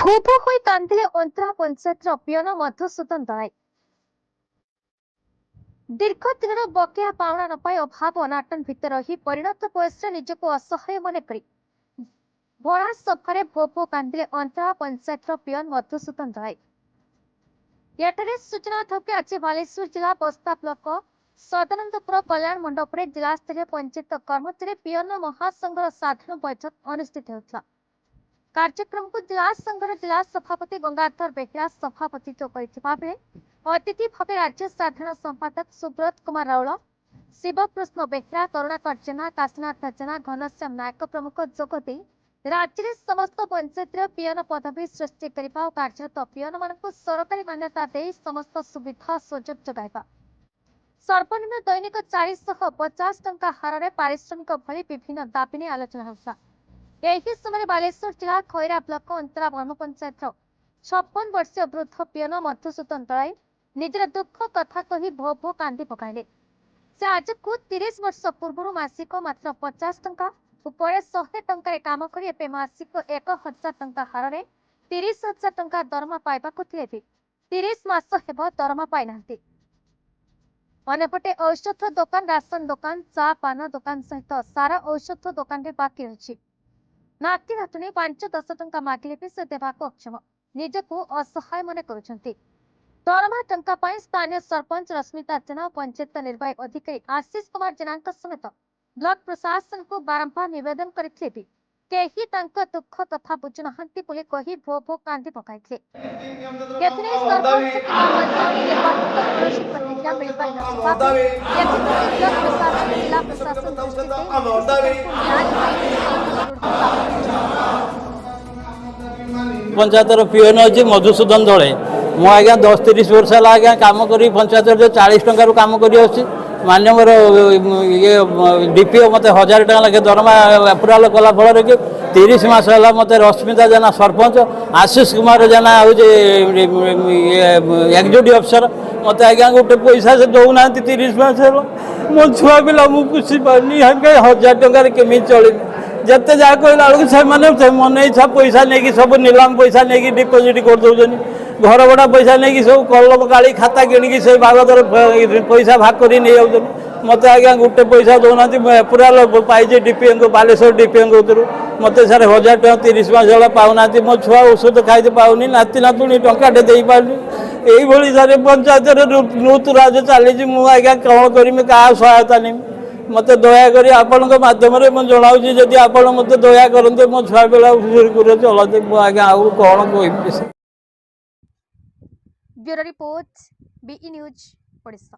ଭୂ ହୋଇ କାନ୍ଦିଲେ ଅନ୍ତରା ପଞ୍ଚାୟତର ପିଅନ ମଧୁସୂଦନ ଦଳାଇ। ଦୀର୍ଘ ଦିନର ବକେୟା ପାଉଣା ନ ପାଇ ଅଭାବ ଅନାଟନ ଭିତରେ ରହି ପରିଣତ ବୟସରେ ନିଜକୁ ଅସହାୟ ମନେ କରି ଭଡ଼ା ସଫାରେ ଭୋ କାନ୍ଦିଲେ ଅନ୍ତରା ପଞ୍ଚାୟତର ପିଅନ ମଧୁସୂଦନ ଦଳାଇ। ଏଠାରେ ସୂଚନା ଥକି ଆଜି ବାଲେଶ୍ୱର ଜିଲ୍ଲା ବସ୍ତା ବ୍ଲକ ସଦାନନ୍ଦପୁର କଲ୍ୟାଣ ମଣ୍ଡପରେ ଜିଲ୍ଲାସ୍ତରୀୟ ପଞ୍ଚାୟତ କର୍ମଚାରୀ ପିଅନ ମହାସଂଘର ସାଧାରଣ ବୈଠକ ଅନୁଷ୍ଠିତ ହେଉଥିଲା। କାର୍ଯ୍ୟକ୍ରମକୁ ଜିଲ୍ଲା ସଂଘର ଜିଲ୍ଲା ସଭାପତି ଗଙ୍ଗାଧର ବେହେରା ସଭାପତିତ୍ୱ କରିଥିବା ବେଳେ ଅତିଥି ଭାବେ ରାଜ୍ୟ ସାଧାରଣ ସମ୍ପାଦକ ସୁବ୍ରତ କୁମାର ରାଉଳ, ଶିବକୃଷ୍ଣ ବେହେରା, କରୁଣାକର ଜେନା, କାଶୀନାଥ ଜେନା, ଘନଶ୍ୟାମ ନାୟକ ପ୍ରମୁଖ ଯୋଗଦେଇ ରାଜ୍ୟରେ ସମସ୍ତ ପଞ୍ଚାୟତରେ ପିଅନ ପଦବୀ ସୃଷ୍ଟି କରିବା ଓ କାର୍ଯ୍ୟରତ ପିଅନମାନଙ୍କୁ ସରକାରୀ ମାନ୍ୟତା ଦେଇ ସମସ୍ତ ସୁବିଧା ସୁଯୋଗ ଯୋଗାଇବା, ସର୍ବନିମ୍ନ ଦୈନିକ 450 ଟଙ୍କା ହାରରେ ପାରିଶ୍ରମିକ ଭଳି ବିଭିନ୍ନ ଦାବି ନେଇ ଆଲୋଚନା ହେଉଥିଲା। ଏହି ସମୟରେ ବାଲେଶ୍ୱର ଜିଲ୍ଲା ଖଇରା ବ୍ଲକ ଅନ୍ତରା ଗ୍ରାମ ପଞ୍ଚାୟତର 56 ବର୍ଷୀୟ ବୃଦ୍ଧ ପିଅନ ମଧୁସୂଦନ ଦଳାଇ ନିଜର ଦୁଃଖ କଥା କହି ଭୋ କାନ୍ଦି ପକାଇଲେ। ସେ ଆଜକୁ 30 ବର୍ଷ ପୂର୍ବରୁ ମାସିକ ମାତ୍ର 50 ଟଙ୍କା ଉପରେ 100 ଟଙ୍କାରେ କାମ କରି ଏବେ ମାସିକ 1000 ଟଙ୍କା ହାରରେ 30,000 ଟଙ୍କା ଦରମା ପାଇବାକୁ ଥିଲେ ବି 30 ମାସ ହେବ ଦରମା ପାଇନାହାନ୍ତି। ଅନ୍ୟପଟେ ଔଷଧ ଦୋକାନ, ରାସନ ଦୋକାନ, ଚା ପାନ ଦୋକାନ ସହିତ ସାରା ଔଷଧ ଦୋକାନରେ ବାକି ରହିଛି। ନାତି ନାତୁଣୀ 5-10 ଟଙ୍କା ମାଗିଲେ ବି ସେ ଦେବାକୁ ଅକ୍ଷମ, ନିଜକୁ ଅସହାୟ ମନେ କରୁଛନ୍ତି। ଦରମା ଟଙ୍କା ପାଇଁ ସ୍ଥାନୀୟ ସରପଞ୍ଚ ରଶ୍ମିତା ଜେନା ଓ ପଞ୍ଚାୟତ ନିର୍ବାହୀ ଅଧିକାରୀ ଆଶିଷ କୁମାର ଜେନାଙ୍କ ସମେତ ବ୍ଲକ ପ୍ରଶାସନକୁ ବାରମ୍ବାର ନିବେଦନ କରିଥିଲେ ବି କେହି ତାଙ୍କ ଦୁଃଖ କଥା ବୁଝୁନାହାନ୍ତି ବୋଲି କହି ଭୋ କାନ୍ଦି ପକାଇଥିଲେ। ଏଥିନେଇ ସରପଞ୍ଚଙ୍କ ମଧ୍ୟ ନିର୍ବାଚିତ କୌଣସି ପ୍ରତିକ୍ରିୟା ମିଳିପାରିନଥିବା ବେଳେ ଏଥିପ୍ରତି ବ୍ଲକ ପ୍ରଶାସନ ଜିଲ୍ଲା ପ୍ରଶାସନ ଦୃଷ୍ଟି ଦେଇ ମଧୁସୂଦନଙ୍କୁ ନ୍ୟାୟ पंचायतर पीएन अच्छी मधुसूदन दले मु आज्ञा 10-30 वर्ष है आज्ञा कम कर पंचायत 40 टकर कम कर मानवर ये डीपीओ मत 1000 टका लगे दरमा अप्रुवाल कला फल कि 30 मास है मत रश्मिता जेना सरपंच, आशीष कुमार जेना हूँ एक्जिक्यूटिव अफिसर मत आज्ञा गोटे पैसा से दौना 30 मास है मो छुआ पिला मुझे पुषि पार्नी 1000 टकर केमी चल जिते जहाँ कहला बेलू से मन इच्छा पैसा नहीं सब नीलाम पैसा नहीं डिपोजिट कर दौरान घर भड़ा पैसा नहीं सब कलम काली खाता किणिकी से बाबदर पैसा भाग कर नहीं जाऊँ मत आज्ञा गोटे पैसा दौना एप्रुवाल पाई डीपीएम को बालेश्वर डीपीएम को मत सर 1000 टका 30 मास है पाऊना मो छुआ औषध खाई पाऊनी नाती नातुणी टंकाटे दे पार्नी यही सारे पंचायत नूत राज चली मुझे कौन करी क्या सहायता नहीं मत दयाकोरी आपण मध्यम जनाऊँगी जदि आप मत दया करते मो छुआ बेला चलते मुझे आगे कौन कह। Bureau report BE news Odisha.